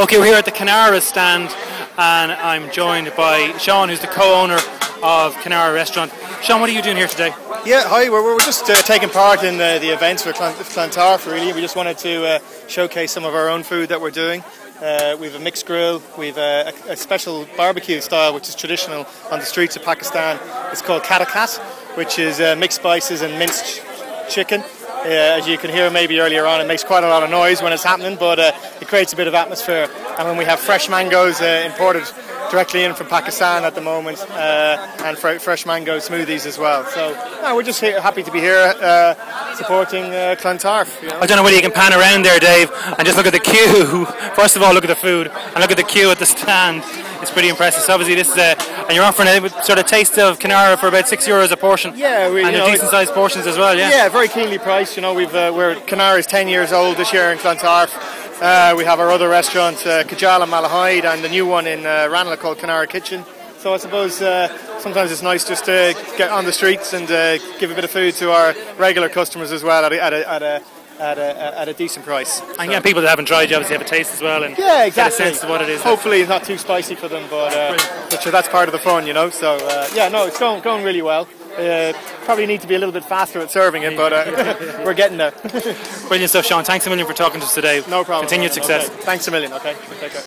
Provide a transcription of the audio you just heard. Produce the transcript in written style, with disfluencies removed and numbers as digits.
Okay, we're here at the Canara stand, and I'm joined by Sean, who's the co-owner of Canara Restaurant. Sean, what are you doing here today? Yeah, hi, we're just taking part in the events for Clontarf, really. We just wanted to showcase some of our own food that we're doing. We have a mixed grill, we have a special barbecue style which is traditional on the streets of Pakistan. It's called Katakat, which is mixed spices and minced chicken. As you can hear maybe earlier on, it makes quite a lot of noise when it's happening, but it creates a bit of atmosphere. And when we have fresh mangoes imported directly in from Pakistan at the moment, and fresh mango smoothies as well. So we're just happy to be here supporting Clontarf. You know? I don't know whether you can pan around there, Dave, and just look at the queue. First of all, look at the food, and look at the queue at the stand. It's pretty impressive. So obviously this is and you're offering a sort of taste of Canara for about €6 a portion. Yeah, and decent sized portions as well. Yeah, very keenly priced. You know, Canara is 10 years old this year in Clontarf. We have our other restaurant, Kajal and Malahide, and the new one in Ranelagh called Canara Kitchen. So I suppose sometimes it's nice just to get on the streets and give a bit of food to our regular customers as well at a decent price. And yeah, people that haven't tried, you obviously have a taste as well, and yeah, exactly. Get a sense of what it is. Hopefully it's not too spicy for them, but that's part of the fun, you know. So it's going really well. Probably need to be a little bit faster at serving it, but we're getting there. Brilliant stuff, Sean. Thanks a million for talking to us today. No problem. Continued success. Okay. Thanks a million. Okay. Take care.